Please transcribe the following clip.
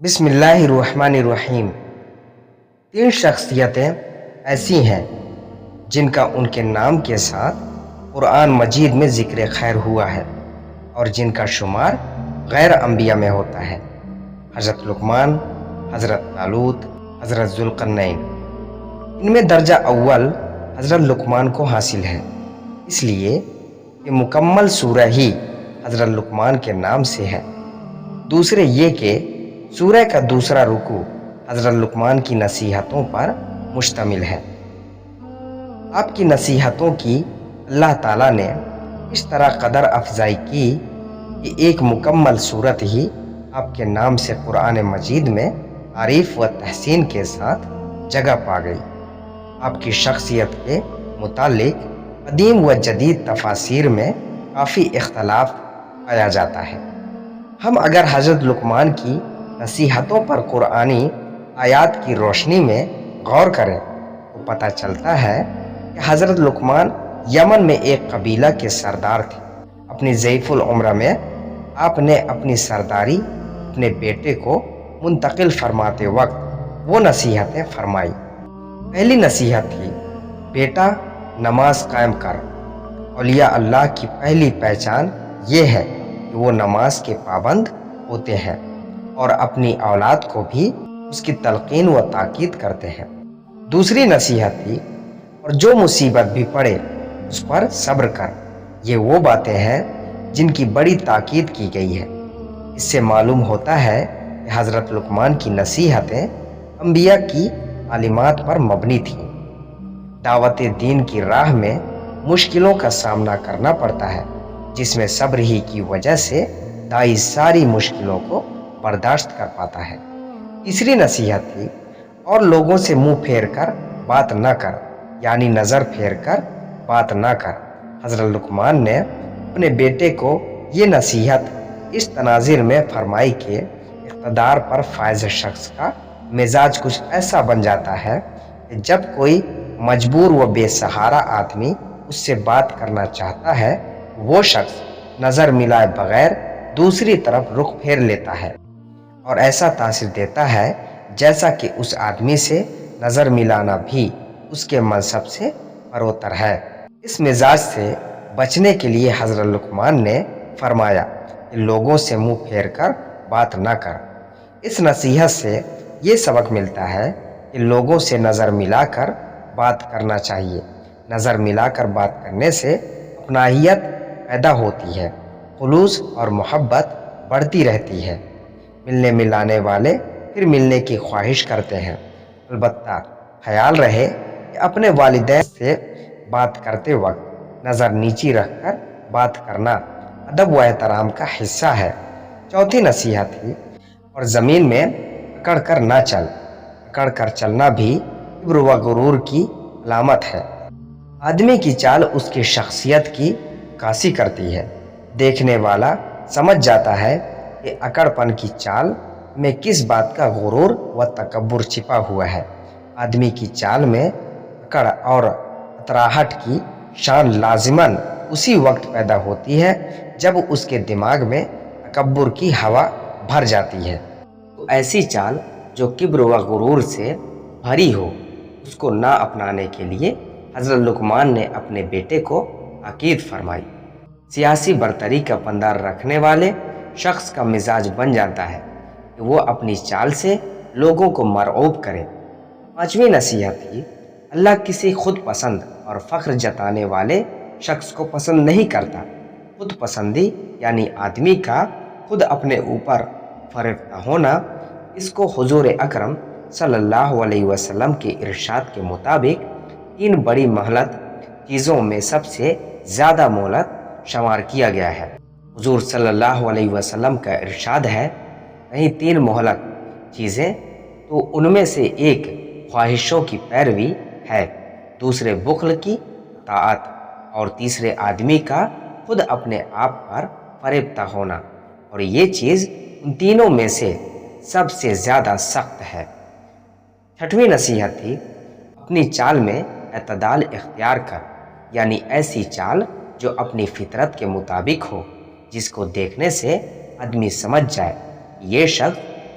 بسم اللہ الرحمن الرحیم۔ تین شخصیتیں ایسی ہیں جن کا ان کے نام کے ساتھ قرآن مجید میں ذکر خیر ہوا ہے اور جن کا شمار غیر انبیاء میں ہوتا ہے۔ حضرت لقمان، حضرت طالوت، حضرت ذوالقرنین۔ ان میں درجہ اول حضرت لقمان کو حاصل ہے، اس لیے کہ مکمل سورہ ہی حضرت لقمان کے نام سے ہے۔ دوسرے یہ کہ سورہ کا دوسرا رکوع حضرت لقمان کی نصیحتوں پر مشتمل ہے۔ آپ کی نصیحتوں کی اللہ تعالیٰ نے اس طرح قدر افزائی کی کہ ایک مکمل صورت ہی آپ کے نام سے قرآن مجید میں تعریف و تحسین کے ساتھ جگہ پا گئی۔ آپ کی شخصیت کے متعلق قدیم و جدید تفاسیر میں کافی اختلاف پایا جاتا ہے۔ ہم اگر حضرت لقمان کی نصیحتوں پر قرآنی آیات کی روشنی میں غور کریں تو پتہ چلتا ہے کہ حضرت لقمان یمن میں ایک قبیلہ کے سردار تھے۔ اپنی ضعیف العمر میں آپ نے اپنی سرداری اپنے بیٹے کو منتقل فرماتے وقت وہ نصیحتیں فرمائی۔ پہلی نصیحت تھی، بیٹا نماز قائم کر۔ اولیاء اللہ کی پہلی پہچان یہ ہے کہ وہ نماز کے پابند ہوتے ہیں اور اپنی اولاد کو بھی اس کی تلقین و تاکید کرتے ہیں۔ دوسری نصیحت تھی، اور جو مصیبت بھی پڑے اس پر صبر کر۔ یہ وہ باتیں ہیں جن کی بڑی تاکید کی گئی ہے۔ اس سے معلوم ہوتا ہے کہ حضرت لقمان کی نصیحتیں انبیاء کی تعلیمات پر مبنی تھیں۔ دعوت دین کی راہ میں مشکلوں کا سامنا کرنا پڑتا ہے، جس میں صبر ہی کی وجہ سے داعی ساری مشکلوں کو برداشت کر پاتا ہے۔ تیسری نصیحت تھی، اور لوگوں سے منہ پھیر کر بات نہ کر، یعنی نظر پھیر کر بات نہ کر۔ حضرت لقمان نے اپنے بیٹے کو یہ نصیحت اس تناظر میں فرمائی کہ اقتدار پر فائز شخص کا مزاج کچھ ایسا بن جاتا ہے کہ جب کوئی مجبور و بے سہارا آدمی اس سے بات کرنا چاہتا ہے، وہ شخص نظر ملائے بغیر دوسری طرف رخ پھیر لیتا ہے اور ایسا تاثر دیتا ہے جیسا کہ اس آدمی سے نظر ملانا بھی اس کے منصب سے بروتر ہے۔ اس مزاج سے بچنے کے لیے حضرت لقمان نے فرمایا کہ لوگوں سے منہ پھیر کر بات نہ کر۔ اس نصیحت سے یہ سبق ملتا ہے کہ لوگوں سے نظر ملا کر بات کرنا چاہیے۔ نظر ملا کر بات کرنے سے اپنائیت پیدا ہوتی ہے، خلوص اور محبت بڑھتی رہتی ہے۔ ملنے ملانے والے پھر ملنے کی خواہش کرتے ہیں۔ البتہ خیال رہے کہ اپنے والدین سے بات کرتے وقت نظر نیچی رکھ کر بات کرنا ادب و احترام کا حصہ ہے۔ چوتھی نصیحت تھی، اور زمین میں اکڑ کر نہ چل۔ اکڑ کر چلنا بھی کبر و غرور کی علامت ہے۔ آدمی کی چال اس کی شخصیت کی عکاسی کرتی ہے۔ دیکھنے والا سمجھ جاتا ہے کہ اکڑ پن کی چال میں کس بات کا غرور و تکبر چھپا ہوا ہے۔ آدمی کی چال میں اکڑ اور اتراہٹ کی شان لازماً اسی وقت پیدا ہوتی ہے جب اس کے دماغ میں تکبر کی ہوا بھر جاتی ہے۔ تو ایسی چال جو کبر و غرور سے بھری ہو، اس کو نہ اپنانے کے لیے حضرت لقمان نے اپنے بیٹے کو تاکید فرمائی۔ سیاسی برتری کا پندار رکھنے والے شخص کا مزاج بن جاتا ہے کہ وہ اپنی چال سے لوگوں کو مرعوب کرے۔ پانچویں نصیحت تھی، اللہ کسی خود پسند اور فخر جتانے والے شخص کو پسند نہیں کرتا۔ خود پسندی یعنی آدمی کا خود اپنے اوپر فریفتہ ہونا، اس کو حضور اکرم صلی اللہ علیہ وسلم کے ارشاد کے مطابق تین بڑی مہلت چیزوں میں سب سے زیادہ مہلت شمار کیا گیا ہے۔ حضور صلی اللہ علیہ وسلم کا ارشاد ہے، کہیں تین مہلک چیزیں تو ان میں سے ایک خواہشوں کی پیروی ہے، دوسرے بخل کی اطاعت اور تیسرے آدمی کا خود اپنے آپ پر فریفتہ ہونا، اور یہ چیز ان تینوں میں سے سب سے زیادہ سخت ہے۔ چھٹویں نصیحت تھی، اپنی چال میں اعتدال اختیار کر، یعنی ایسی چال جو اپنی فطرت کے مطابق ہو، جس کو دیکھنے سے آدمی سمجھ جائے یہ شخص